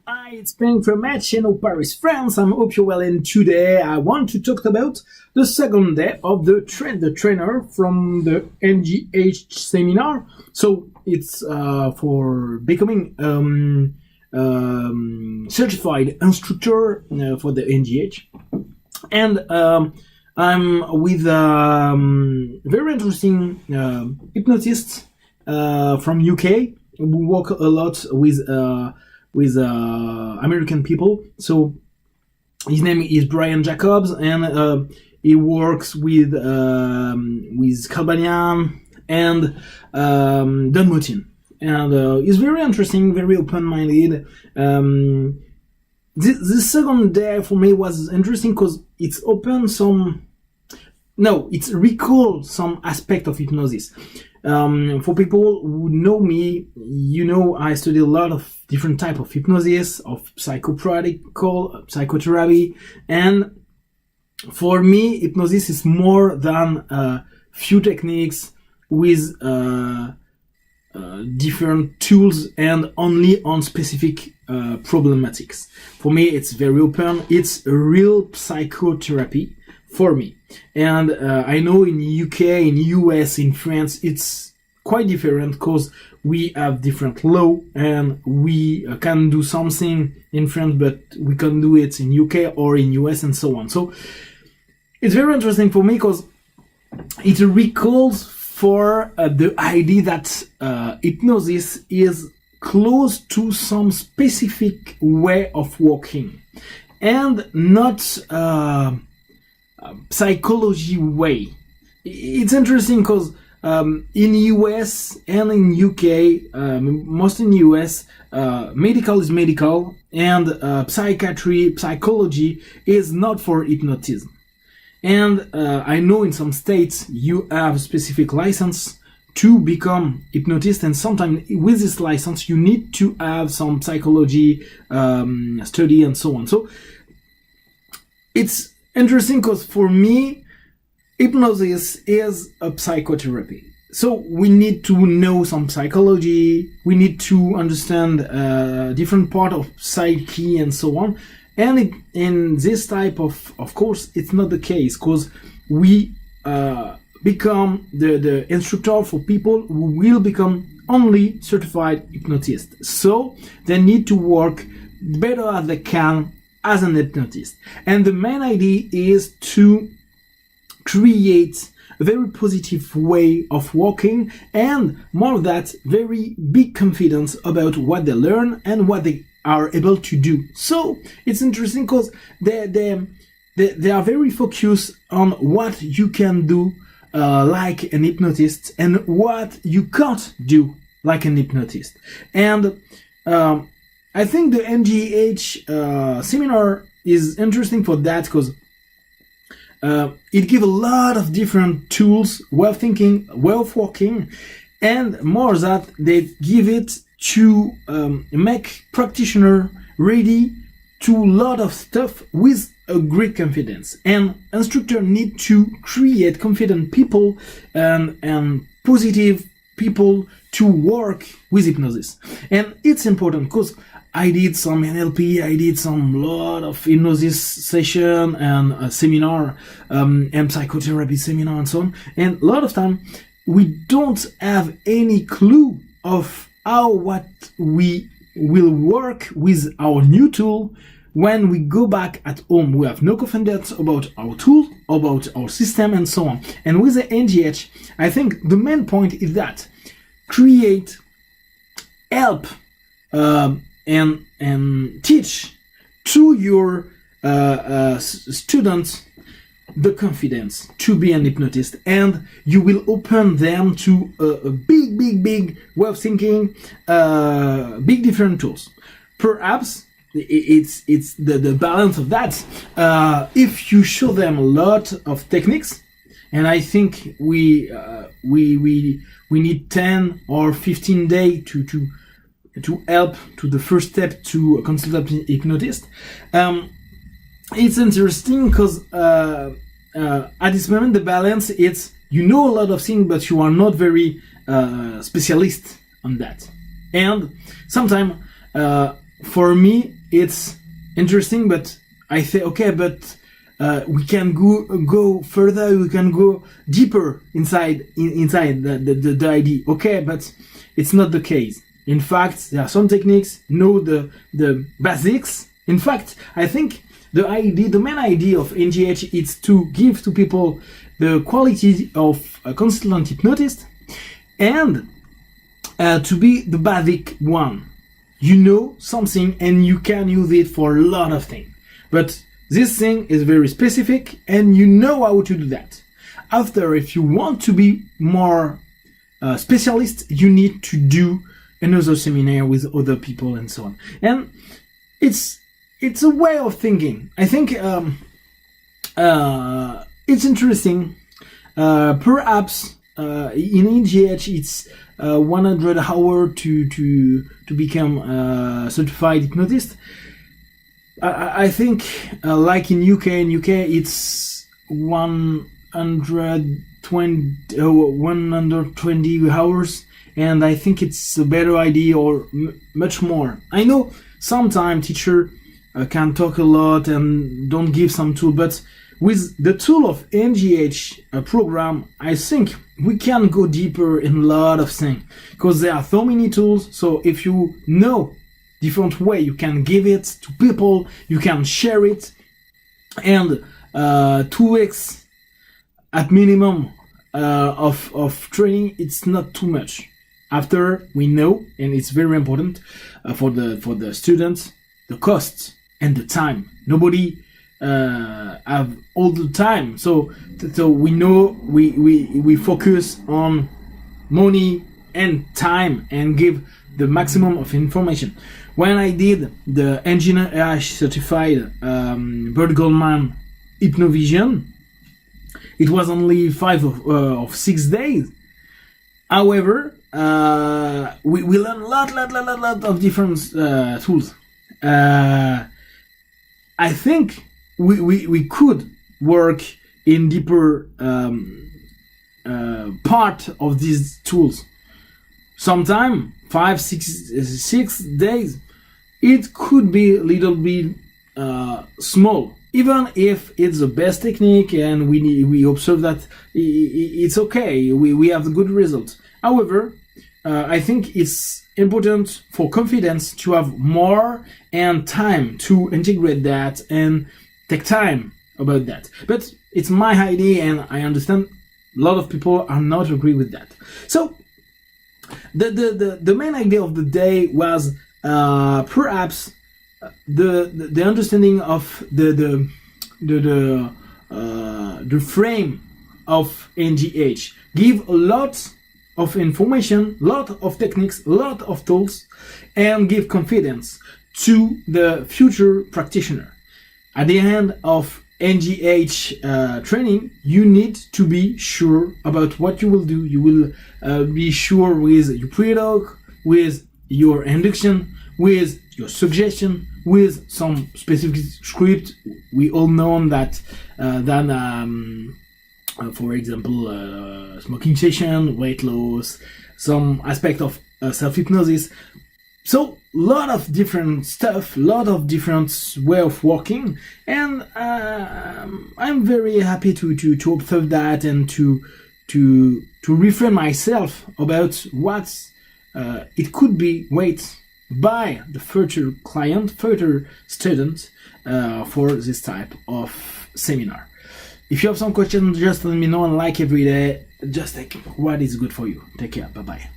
Hi, it's Pank from HnO Paris, France. I hope you're well, and today I want to talk about the second day of the trainer from the NGH seminar. So it's for becoming certified instructor for the NGH, and I'm with very interesting hypnotist from UK. We work a lot with American people. So his name is Brian Jacobs, and he works with Calbanian and Don Mutin. And he's very interesting, very open-minded. This second day for me was interesting because it's it recalls some aspect of hypnosis. For people who know me, you know I study a lot of different type of hypnosis, of psychotherapy, and for me, hypnosis is more than a few techniques with different tools and only on specific problematics. For me, it's very open. It's a real psychotherapy for me. And I know in UK, in US, in France, it's quite different because we have different law, and we can do something in France, but we can't do it in UK or in US, and so on. So it's very interesting for me because it recalls for the idea that hypnosis is close to some specific way of working and not psychology way. It's interesting because in US and in UK, most in US, medical is medical, and psychology is not for hypnotism. And I know in some states you have specific license to become hypnotist, and sometimes with this license you need to have some psychology study and so on. So it's interesting because for me, hypnosis is a psychotherapy. So we need to know some psychology, we need to understand different part of psyche and so on. And in this type of course, it's not the case, because we become the instructor for people who will become only certified hypnotist. So they need to work better as they can as an hypnotist. And the main idea is to create a very positive way of working, and more of that, very big confidence about what they learn and what they are able to do. So it's interesting because they are very focused on what you can do like an hypnotist and what you can't do like an hypnotist. And I think the NGH seminar is interesting for that because it gives a lot of different tools, way of thinking, way of working, and more that they give it to make practitioner ready to a lot of stuff with a great confidence. And instructor need to create confident people and positive people to work with hypnosis. And it's important because I did some NLP, I did some lot of hypnosis session and a seminar and psychotherapy seminar and so on. And a lot of time we don't have any clue of what we will work with our new tool. When we go back at home, we have no confidence about our tool, about our system, and so on. And with the NGH, I think the main point is that create, help, and teach to your students the confidence to be an hypnotist, and you will open them to a big way of thinking, big different tools. Perhaps it's the balance of that. If you show them a lot of techniques, and I think we need 10 or 15 days to help to the first step to a consultant hypnotist. It's interesting because at this moment the balance, it's you know a lot of things, but you are not very specialist on that. And sometimes for me it's interesting, but I say, okay, but we can go further, we can go deeper inside the idea. Okay, but it's not the case. In fact, there are some techniques, know the basics. In fact, I think the main idea of NGH is to give to people the quality of a consultant hypnotist and to be the basic one. You know something and you can use it for a lot of things. But this thing is very specific and you know how to do that. After, if you want to be more specialist, you need to do another seminar with other people and so on. And it's a way of thinking. I think it's interesting. Perhaps in NGH it's 100 hours to become a certified hypnotist. I think like in UK it's 120 hours, and I think it's a better idea, or much more. I know sometimes teacher can talk a lot and don't give some tool, but with the tool of NGH program, I think we can go deeper in a lot of things, because there are so many tools. So if you know different way, you can give it to people, you can share it, and 2 weeks at minimum of training, it's not too much. After we know, and it's very important for the students, the costs and the time. Nobody have all the time, so we know we focus on money and time and give the maximum of information. When I did the NGH certified Bert Goldman Hypnovision, it was only 5 of 6 days. However, we learned a lot of different tools. I think we could work in deeper part of these tools. Sometime 5, 6 days. It could be a little bit small, even if it's the best technique and we observe that it's okay. We have good results. However, I think it's important for confidence to have more and time to integrate that and take time about that. But it's my idea, and I understand a lot of people are not agree with that. So the main idea of the day was perhaps the understanding of the frame of NGH. Give a lot of information, lot of techniques, lot of tools, and give confidence to the future practitioner. At the end of NGH training, you need to be sure about what you will do. You will be sure with your pre-doc, with your induction, with your suggestion, with some specific script. We all know that for example, smoking cessation, weight loss, some aspect of self-hypnosis. So, lot of different stuff, lot of different way of working, and I'm very happy to observe that and to reframe myself about what it could be weight by the future client, future student for this type of seminar. If you have some questions, just let me know, and like every day, just take what is good for you. Take care. Bye-bye.